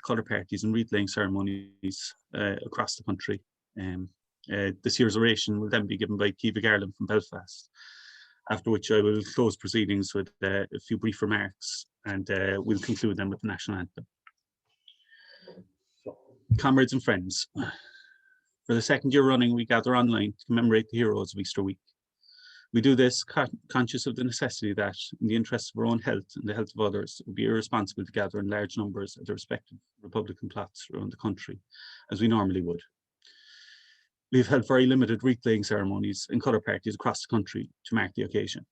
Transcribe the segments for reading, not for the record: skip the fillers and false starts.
colour parties and wreath laying ceremonies across the country. This year's oration will then be given by Caoimhe Garland from Belfast, after which I will close proceedings with a few brief remarks, and we'll conclude then with the national anthem. Comrades and friends, for the second year running, we gather online to commemorate the heroes of Easter week. We do this conscious of the necessity that, in the interests of our own health and the health of others, it would be irresponsible to gather in large numbers at the respective Republican plots around the country, as we normally would. We've held very limited wreath-laying ceremonies and colour parties across the country to mark the occasion.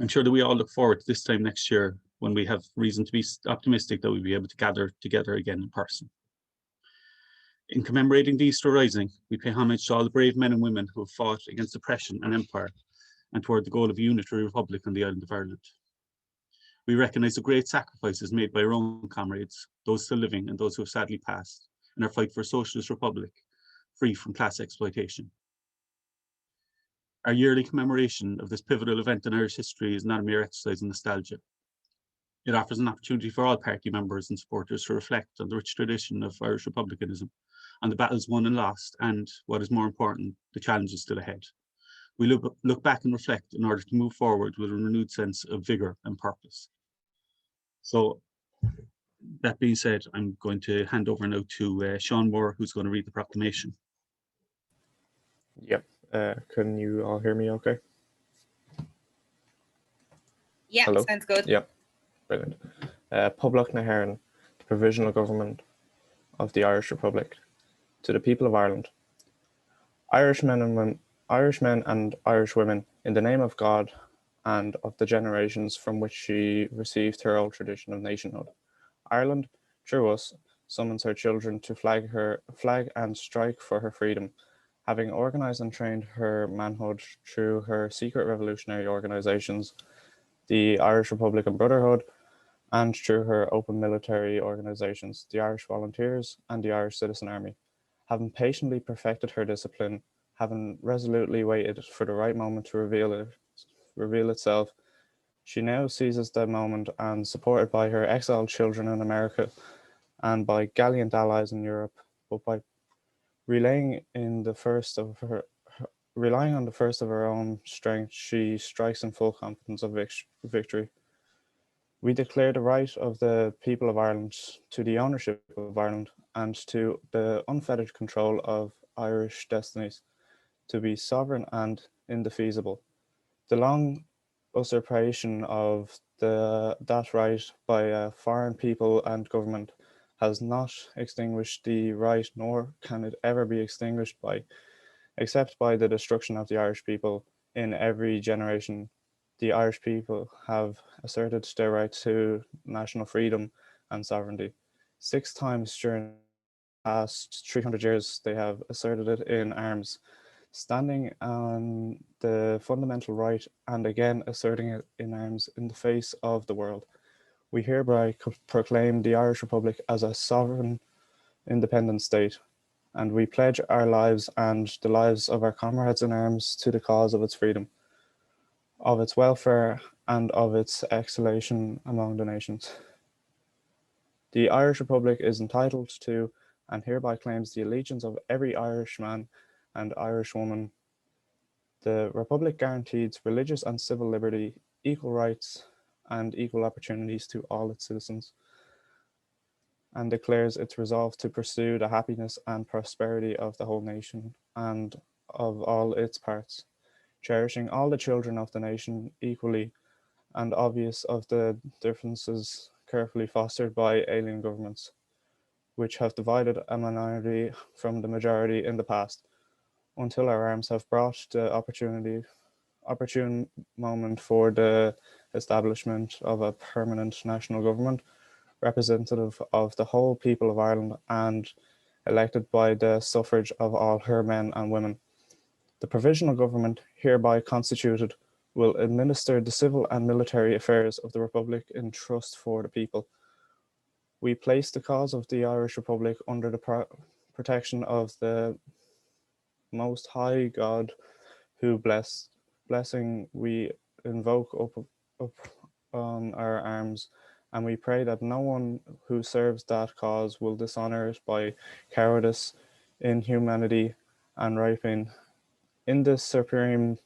I'm sure that we all look forward to this time next year, when we have reason to be optimistic that we'll be able to gather together again in person. In commemorating the Easter Rising, we pay homage to all the brave men and women who have fought against oppression and empire and toward the goal of a unitary republic on the island of Ireland. We recognise the great sacrifices made by our own comrades, those still living and those who have sadly passed, in our fight for a socialist republic free from class exploitation. Our yearly commemoration of this pivotal event in Irish history is not a mere exercise in nostalgia. It offers an opportunity for all party members and supporters to reflect on the rich tradition of Irish republicanism, on the battles won and lost, and, what is more important, the challenges still ahead. We look back and reflect in order to move forward with a renewed sense of vigour and purpose. So, that being said, I'm going to hand over now to Sean Moore, who's going to read the proclamation. Yep. Can you all hear me okay? Yeah, hello? Sounds good. Yep. Brilliant. Public Nahairn, the Provisional Government of the Irish Republic, to the people of Ireland. Irish men and Irish women, in the name of God and of the generations from which she received her old tradition of nationhood, Ireland, through us, summons her children to flag and strike for her freedom, having organised and trained her manhood through her secret revolutionary organisations, the Irish Republican Brotherhood, and through her open military organisations, the Irish Volunteers and the Irish Citizen Army. Having patiently perfected her discipline, having resolutely waited for the right moment to reveal itself, she now seizes the moment and, supported by her exiled children in America and by gallant allies in Europe, but by relying on the first of her own strength, she strikes in full confidence of victory. We declare the right of the people of Ireland to the ownership of Ireland and to the unfettered control of Irish destinies, to be sovereign and indefeasible. The long usurpation of that right by a foreign people and government has not extinguished the right, nor can it ever be extinguished except by the destruction of the Irish people. In every generation, the Irish people have asserted their right to national freedom and sovereignty. 6 times during the past 300 years, they have asserted it in arms, standing on the fundamental right and again asserting it in arms in the face of the world. We hereby proclaim the Irish Republic as a sovereign, independent state, and we pledge our lives and the lives of our comrades in arms to the cause of its freedom, of its welfare, and of its exaltation among the nations. The Irish Republic is entitled to and hereby claims the allegiance of every Irishman and Irish woman. The Republic guarantees religious and civil liberty, equal rights, and equal opportunities to all its citizens, and declares its resolve to pursue the happiness and prosperity of the whole nation and of all its parts, cherishing all the children of the nation equally and obvious of the differences carefully fostered by alien governments, which have divided a minority from the majority in the past, until our arms have brought the opportune moment for the establishment of a permanent national government, representative of the whole people of Ireland and elected by the suffrage of all her men and women. The provisional government hereby constituted will administer the civil and military affairs of the Republic in trust for the people. We place the cause of the Irish Republic under the protection of the Most High God, who blessing we invoke up on our arms and we pray that no one who serves that cause will dishonor it by cowardice, inhumanity, and rapine. In this supreme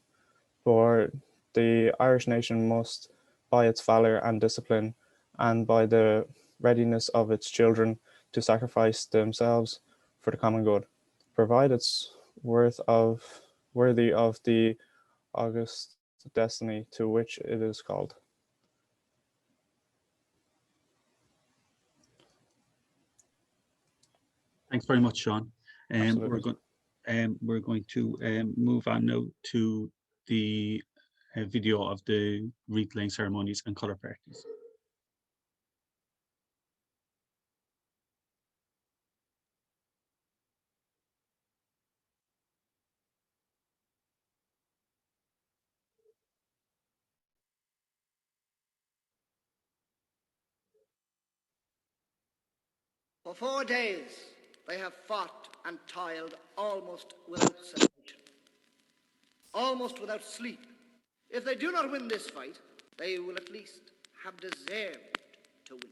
war, the Irish nation must, by its valor and discipline, and by the readiness of its children to sacrifice themselves for the common good, provide its worthy of the august destiny to which it is called. Thanks very much, Sean. Absolutely. We're going to move on now to the video of the wreath laying ceremonies and colour parties. For 4 days they have fought and toiled almost without cessation, almost without sleep. If they do not win this fight, they will at least have deserved to win it.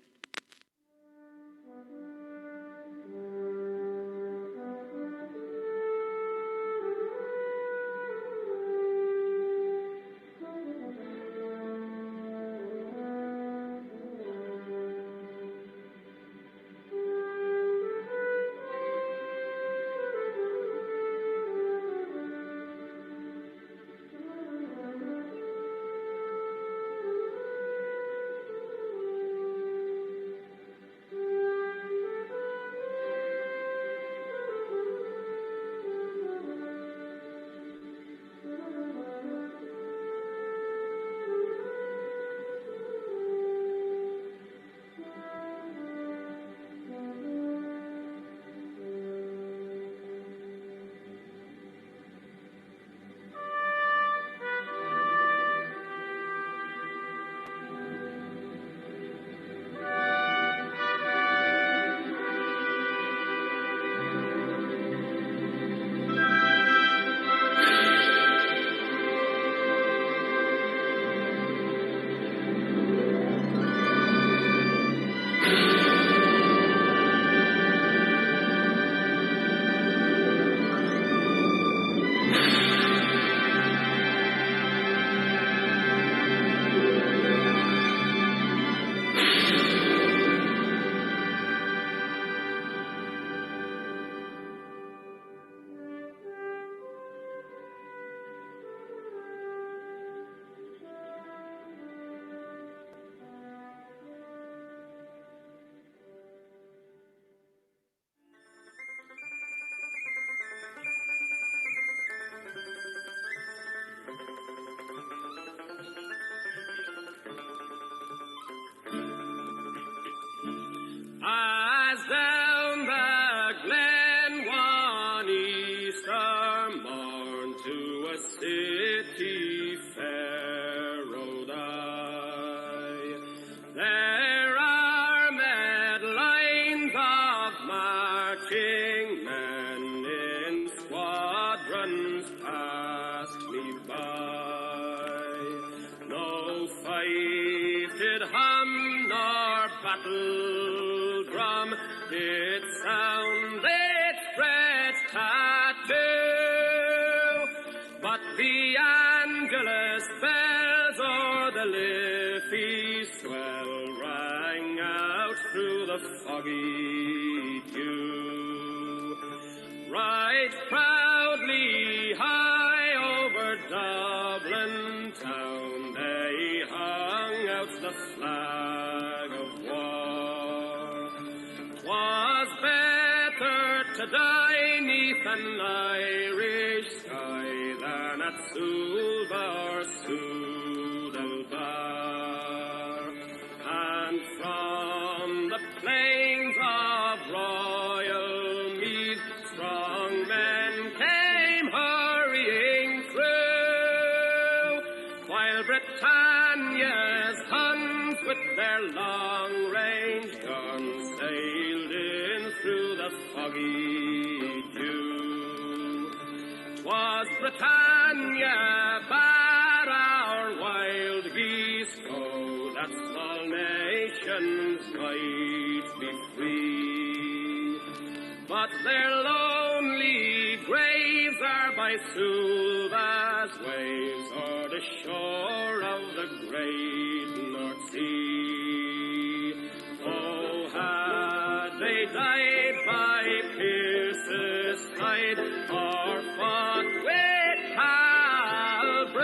As down the glen one Easter morn to a city fair rode I, there are mad lines of marching men in squadrons passed me by. No fife did hum nor battle drum did sound its dread tattoo, but the Angelus bells o'er the Liffey swell rang out through the foggy dew. Right proudly high over Dublin town they hung out the flag of war. 'Twas better to die 'neath an Irish sky than at Sulva or Soodalbar. And from the plains of royal Meath strong men came hurrying through, while Britannia's Huns with their long-range guns sailed in through the foggy dew. 'Twas Britannia bade our wild geese go, that small nation nations might be free. But their lonely graves are by Suva's waves, or the shore of the great North Sea. Oh, had they died by Pierce's side, or fought with Halbrew,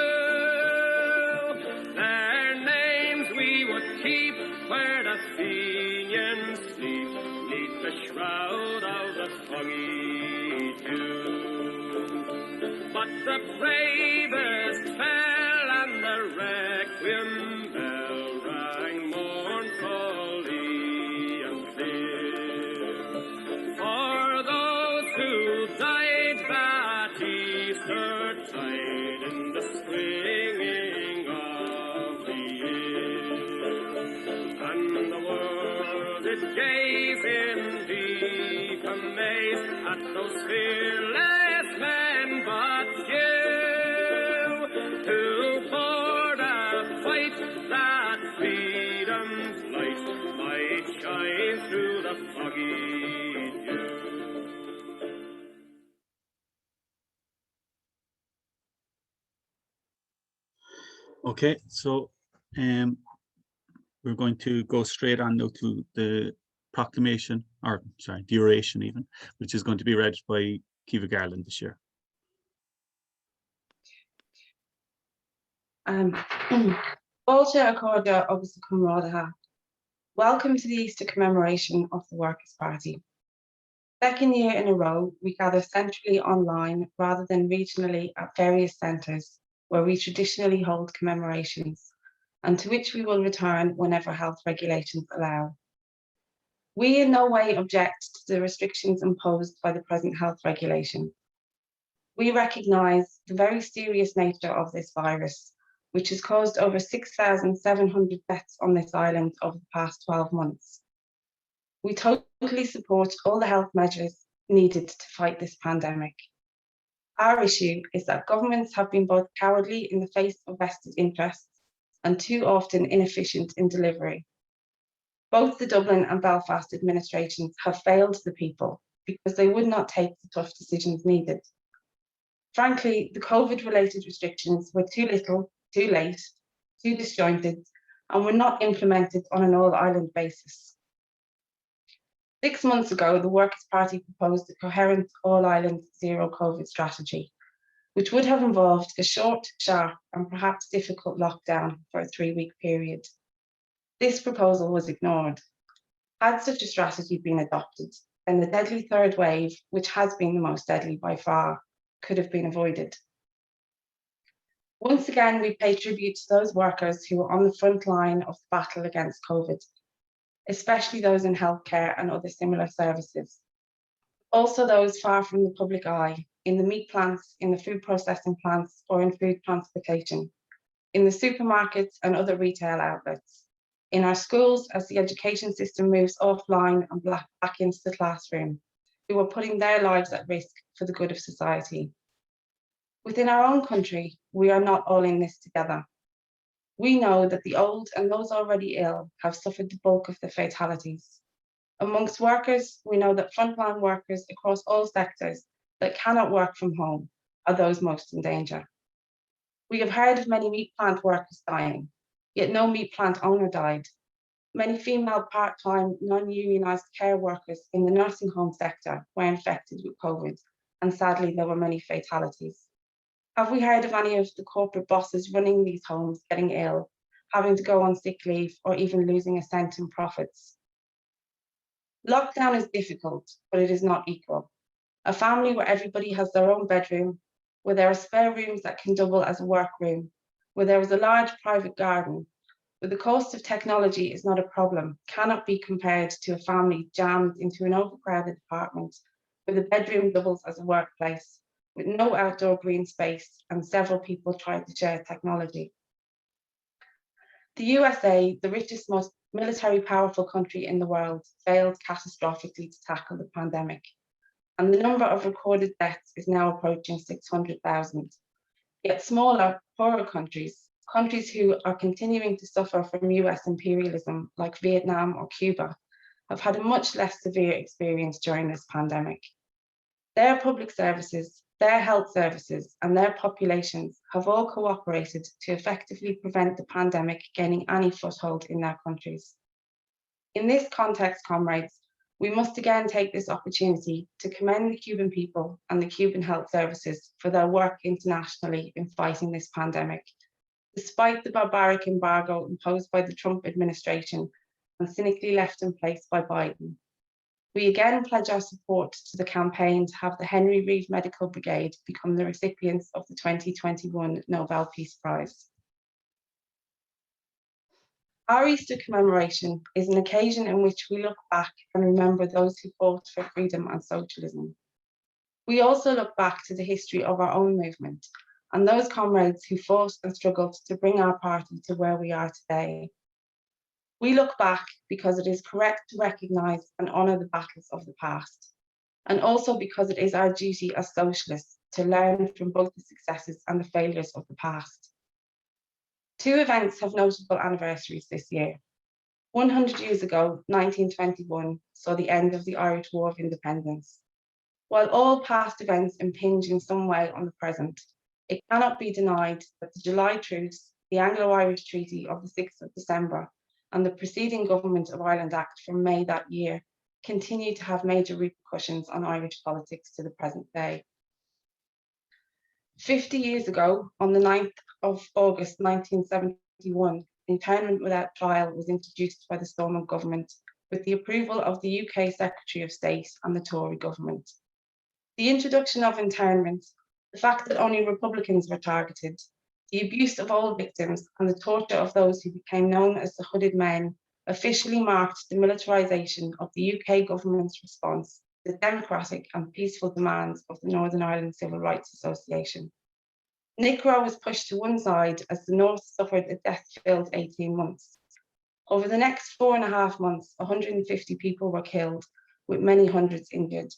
their names we would keep where the Fenians sleep, neath the shroud of the foggy dew. But the bravest fell, and the requiem bell rang mournfully and clear. For those who died that Easter tide in the springing of the year, and the world did gaze in deep amaze at those fearless men but few, who for the fight that freedom's light might shine through the foggy dew. Okay, so we're going to go straight on now to the proclamation, or sorry, the oration even, which is going to be read by Caoimhe Garland this year. Bolter Accorda agus the Comhairle. Welcome to the Easter Commemoration of the Workers' Party. Second year in a row, we gather centrally online rather than regionally at various centres where we traditionally hold commemorations, and to which we will return whenever health regulations allow. We in no way object to the restrictions imposed by the present health regulation. We recognise the very serious nature of this virus, which has caused over 6,700 deaths on this island over the past 12 months. We totally support all the health measures needed to fight this pandemic. Our issue is that governments have been both cowardly in the face of vested interests and too often inefficient in delivery. Both the Dublin and Belfast administrations have failed the people because they would not take the tough decisions needed. Frankly, the COVID-related restrictions were too little, too late, too disjointed, and were not implemented on an all-island basis. 6 months ago, the Workers' Party proposed a coherent all-island zero COVID strategy, which would have involved a short, sharp, and perhaps difficult lockdown for a 3-week period. This proposal was ignored. Had such a strategy been adopted, then the deadly third wave, which has been the most deadly by far, could have been avoided. Once again, we pay tribute to those workers who are on the front line of the battle against COVID, especially those in healthcare and other similar services. Also those far from the public eye, in the meat plants, in the food processing plants, or in food transportation, in the supermarkets and other retail outlets, in our schools as the education system moves offline and back into the classroom, who are putting their lives at risk for the good of society. Within our own country, we are not all in this together. We know that the old and those already ill have suffered the bulk of the fatalities. Amongst workers, we know that frontline workers across all sectors that cannot work from home are those most in danger. We have heard of many meat plant workers dying, yet no meat plant owner died. Many female part-time, non-unionised care workers in the nursing home sector were infected with COVID, and sadly there were many fatalities. Have we heard of any of the corporate bosses running these homes getting ill, having to go on sick leave, or even losing a cent in profits? Lockdown is difficult, but it is not equal. A family where everybody has their own bedroom, where there are spare rooms that can double as a workroom, where there is a large private garden, where the cost of technology is not a problem, cannot be compared to a family jammed into an overcrowded apartment, where the bedroom doubles as a workplace, with no outdoor green space and several people trying to share technology. The USA, the richest, most military powerful country in the world, failed catastrophically to tackle the pandemic, and the number of recorded deaths is now approaching 600,000. Yet smaller, poorer countries, countries who are continuing to suffer from US imperialism, like Vietnam or Cuba, have had a much less severe experience during this pandemic. Their public services, their health services, and their populations have all cooperated to effectively prevent the pandemic gaining any foothold in their countries. In this context, comrades, we must again take this opportunity to commend the Cuban people and the Cuban health services for their work internationally in fighting this pandemic, despite the barbaric embargo imposed by the Trump administration and cynically left in place by Biden. We again pledge our support to the campaign to have the Henry Reeve Medical Brigade become the recipients of the 2021 Nobel Peace Prize. Our Easter commemoration is an occasion in which we look back and remember those who fought for freedom and socialism. We also look back to the history of our own movement and those comrades who fought and struggled to bring our party to where we are today. We look back because it is correct to recognise and honour the battles of the past, and also because it is our duty as socialists to learn from both the successes and the failures of the past. Two events have notable anniversaries this year. 100 years ago, 1921, saw the end of the Irish War of Independence. While all past events impinge in some way on the present, it cannot be denied that the July Truce, the Anglo-Irish Treaty of the 6th of December, and the preceding Government of Ireland Act from May that year continue to have major repercussions on Irish politics to the present day. 50 years ago, on the 9th of August 1971, internment without trial was introduced by the Stormont government with the approval of the UK Secretary of State and the Tory government. The introduction of internment, the fact that only Republicans were targeted, the abuse of all victims and the torture of those who became known as the Hooded Men officially marked the militarisation of the UK government's response to the democratic and peaceful demands of the Northern Ireland Civil Rights Association. NICRA was pushed to one side as the North suffered a death-filled 18 months. Over the next 4.5 months, 150 people were killed, with many hundreds injured.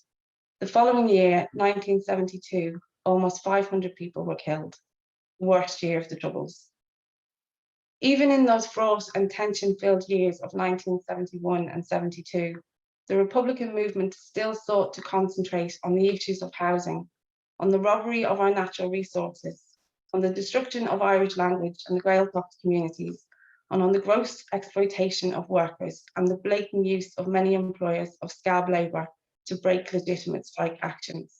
The following year, 1972, almost 500 people were killed. Worst year of the Troubles. Even in those fraught and tension-filled years of 1971 and 72, the Republican movement still sought to concentrate on the issues of housing, on the robbery of our natural resources, on the destruction of Irish language and the Gaeltacht communities, and on the gross exploitation of workers and the blatant use of many employers of scab labour to break legitimate strike actions.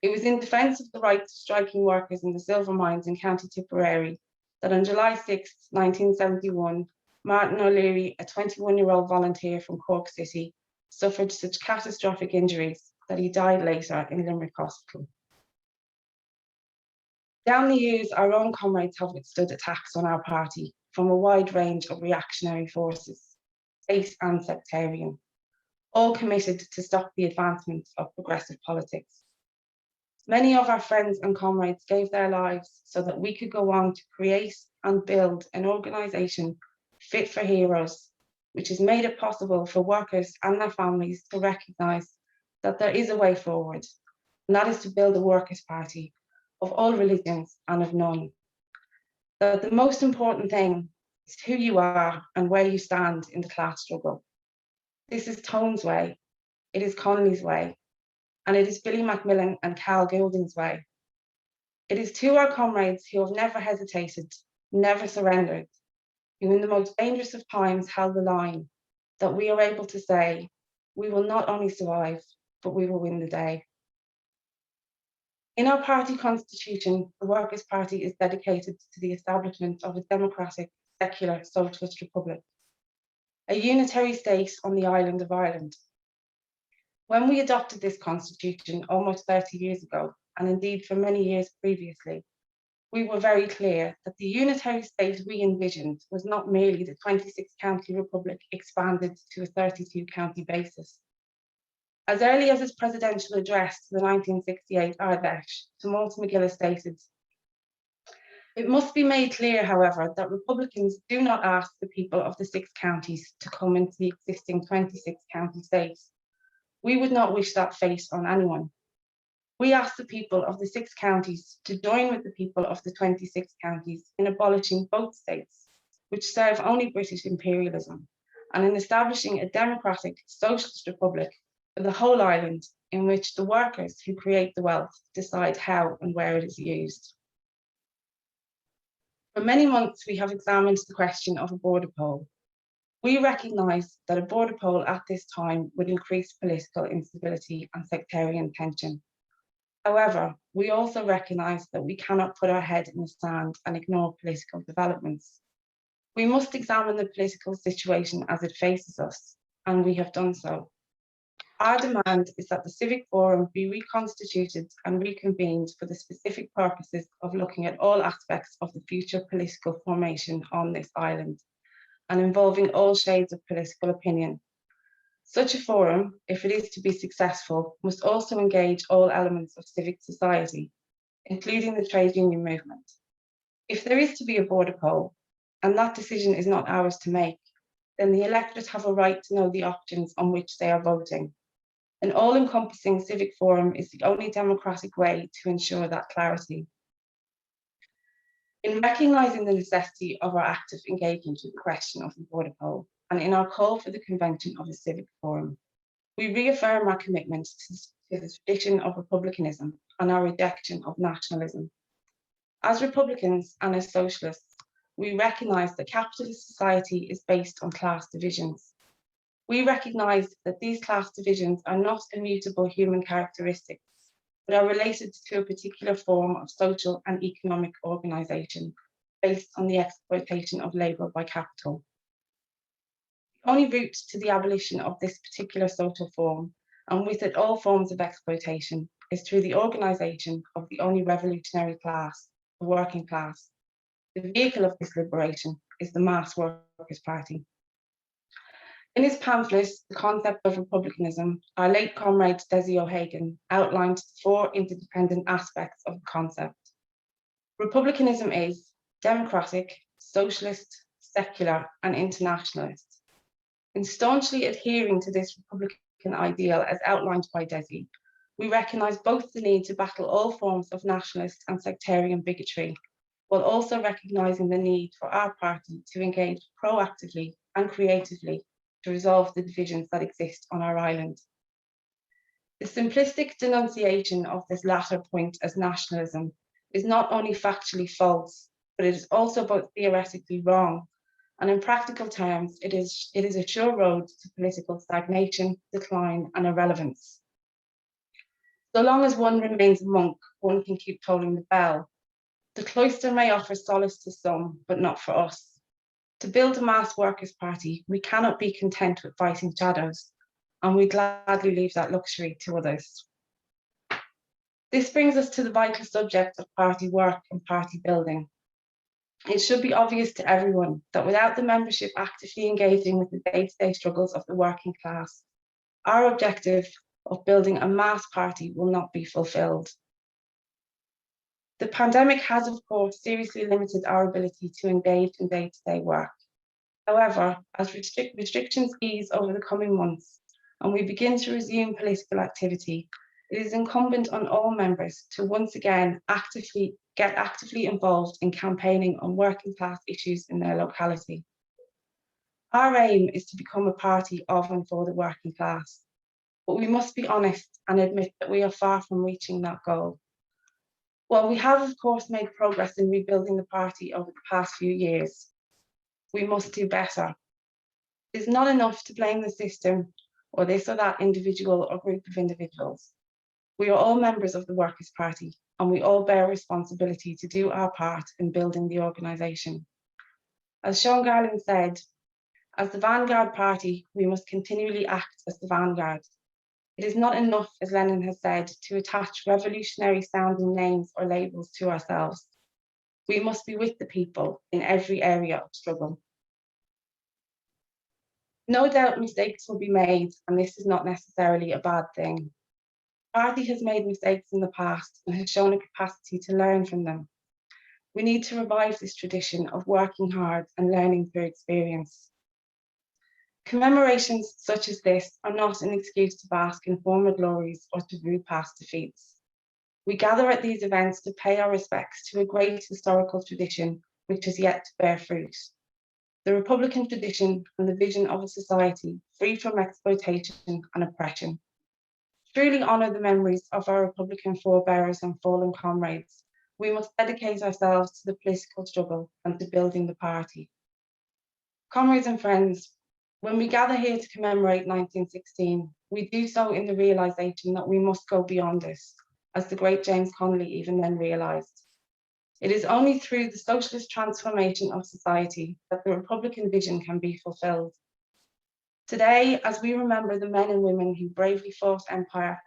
It was in defence of the rights of striking workers in the silver mines in County Tipperary that on July 6, 1971, Martin O'Leary, a 21-year-old volunteer from Cork City, suffered such catastrophic injuries that he died later in Limerick Hospital. Down the years, our own comrades have withstood attacks on our party from a wide range of reactionary forces, state and sectarian, all committed to stop the advancement of progressive politics. Many of our friends and comrades gave their lives so that we could go on to create and build an organisation fit for heroes, which has made it possible for workers and their families to recognise that there is a way forward, and that is to build a workers' party of all religions and of none. That the most important thing is who you are and where you stand in the class struggle. This is Tone's way, it is Connolly's way, and it is Billy Macmillan and Cal Goulding's way. It is to our comrades who have never hesitated, never surrendered, who in the most dangerous of times held the line, that we are able to say, we will not only survive, but we will win the day. In our party constitution, the Workers' Party is dedicated to the establishment of a democratic, secular, socialist republic, a unitary state on the island of Ireland. When we adopted this constitution almost 30 years ago, and indeed for many years previously, we were very clear that the unitary state we envisioned was not merely the 26-county republic expanded to a 32-county basis. As early as his presidential address to the 1968 Ardèche, Sir Walter Macgillis stated, "It must be made clear, however, that Republicans do not ask the people of the 6 counties to come into the existing 26-county state. We would not wish that fate on anyone. We ask the people of the 6 counties to join with the people of the 26 counties in abolishing both states, which serve only British imperialism, and in establishing a democratic socialist republic for the whole island, in which the workers who create the wealth decide how and where it is used. For many months, we have examined the question of a border poll. We recognise that a border poll at this time would increase political instability and sectarian tension. However, we also recognise that we cannot put our head in the sand and ignore political developments. We must examine the political situation as it faces us, and we have done so. Our demand is that the Civic Forum be reconstituted and reconvened for the specific purposes of looking at all aspects of the future political formation on this island, and involving all shades of political opinion. Such a forum, if it is to be successful, must also engage all elements of civic society, including the trade union movement. If there is to be a border poll, and that decision is not ours to make, then the electorate have a right to know the options on which they are voting. An all-encompassing civic forum is the only democratic way to ensure that clarity. In recognising the necessity of our active engagement with the question of the border poll, and in our call for the convention of a civic forum, we reaffirm our commitment to the tradition of republicanism and our rejection of nationalism. As Republicans and as socialists, we recognise that capitalist society is based on class divisions. We recognise that these class divisions are not immutable human characteristics, but are related to a particular form of social and economic organisation based on the exploitation of labour by capital. The only route to the abolition of this particular social form, and with it all forms of exploitation, is through the organisation of the only revolutionary class, the working class. The vehicle of this liberation is the Mass Workers' Party. In his pamphlet, The Concept of Republicanism, our late comrade Desi O'Hagan outlined 4 interdependent aspects of the concept. Republicanism is democratic, socialist, secular, and internationalist. In staunchly adhering to this Republican ideal as outlined by Desi, we recognise both the need to battle all forms of nationalist and sectarian bigotry, while also recognising the need for our party to engage proactively and creatively to resolve the divisions that exist on our island. The simplistic denunciation of this latter point as nationalism is not only factually false, but it is also both theoretically wrong, and in practical terms, it is a sure road to political stagnation, decline, and irrelevance. So long as one remains a monk, one can keep tolling the bell. The cloister may offer solace to some, but not for us. To build a mass workers' party, we cannot be content with fighting shadows, and we gladly leave that luxury to others. This brings us to the vital subject of party work and party building. It should be obvious to everyone that without the membership actively engaging with the day-to-day struggles of the working class, our objective of building a mass party will not be fulfilled. The pandemic has, of course, seriously limited our ability to engage in day-to-day work. However, as restrictions ease over the coming months and we begin to resume political activity, it is incumbent on all members to once again get actively involved in campaigning on working class issues in their locality. Our aim is to become a party of and for the working class, but we must be honest and admit that we are far from reaching that goal. While we have, of course, made progress in rebuilding the party over the past few years, we must do better. It is not enough to blame the system or this or that individual or group of individuals. We are all members of the Workers' Party, and we all bear responsibility to do our part in building the organisation. As Sean Garland said, as the vanguard party, we must continually act as the vanguard. It is not enough, as Lenin has said, to attach revolutionary sounding names or labels to ourselves. We must be with the people in every area of struggle. No doubt mistakes will be made, and this is not necessarily a bad thing. The party has made mistakes in the past and has shown a capacity to learn from them. We need to revive this tradition of working hard and learning through experience. Commemorations such as this are not an excuse to bask in former glories or to rue past defeats. We gather at these events to pay our respects to a great historical tradition which has yet to bear fruit. The Republican tradition and the vision of a society free from exploitation and oppression. Truly honour the memories of our Republican forebears and fallen comrades, we must dedicate ourselves to the political struggle and to building the party. Comrades and friends, when we gather here to commemorate 1916, we do so in the realisation that we must go beyond this, as the great James Connolly even then realised. It is only through the socialist transformation of society that the Republican vision can be fulfilled. Today, as we remember the men and women who bravely fought empire,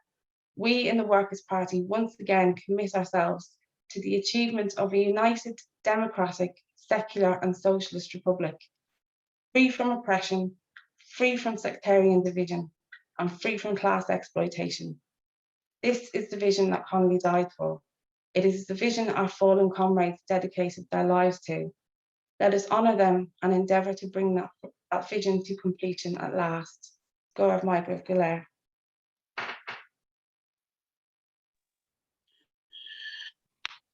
we in the Workers' Party once again commit ourselves to the achievement of a united, democratic, secular and socialist republic, free from oppression, free from sectarian division, and free from class exploitation. This is the vision that Connolly died for. It is the vision our fallen comrades dedicated their lives to. Let us honour them and endeavour to bring that vision to completion at last. Go raibh maith go léir.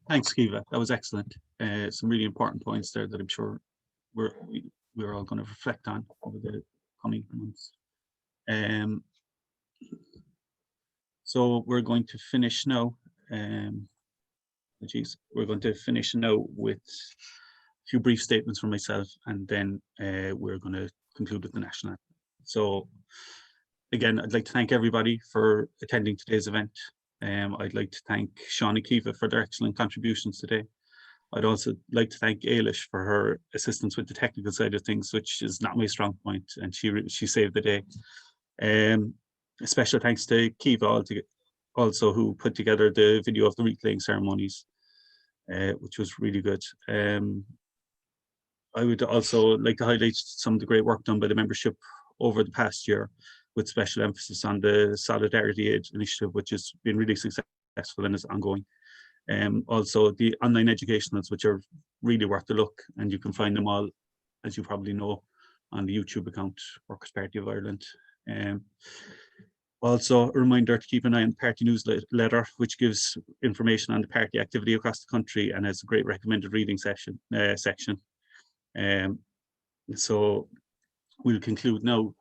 Thanks, Kiva. That was excellent. Some really important points there that I'm sure we're all going to reflect on over the coming months. So we're going to finish now. We're going to finish now with a few brief statements from myself, and then we're going to conclude with the national anthem. So again, I'd like to thank everybody for attending today's event. I'd like to thank Sean and Kiva for their excellent contributions today. I'd also like to thank Ailish for her assistance with the technical side of things, which is not my strong point, and she saved the day. A special thanks to Kiva also, who put together the video of the wreath-laying ceremonies, which was really good. I would also like to highlight some of the great work done by the membership over the past year, with special emphasis on the Solidarity Aid initiative, which has been really successful and is ongoing. Also the online educationals, which are really worth a look, and you can find them all, as you probably know, on the YouTube account, Workers' Party of Ireland. Also a reminder to keep an eye on the party newsletter, which gives information on the party activity across the country and has a great recommended reading section. So we'll conclude now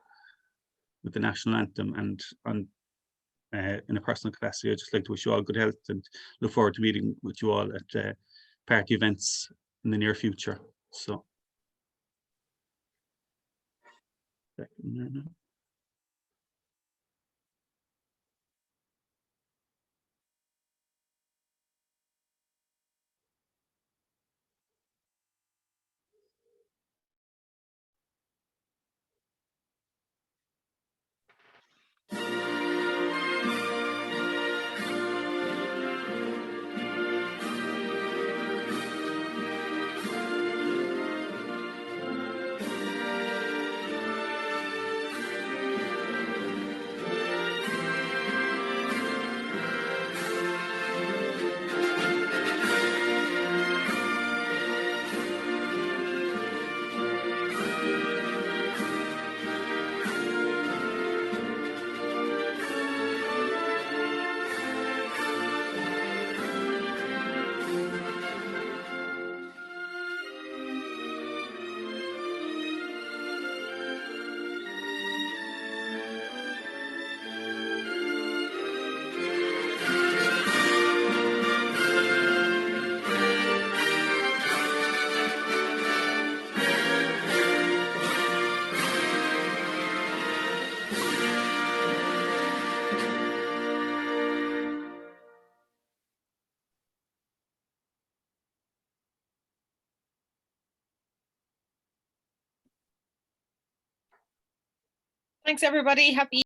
with the national anthem, and in a personal capacity, I'd just like to wish you all good health and look forward to meeting with you all at party events in the near future. So. Thanks, everybody. Happy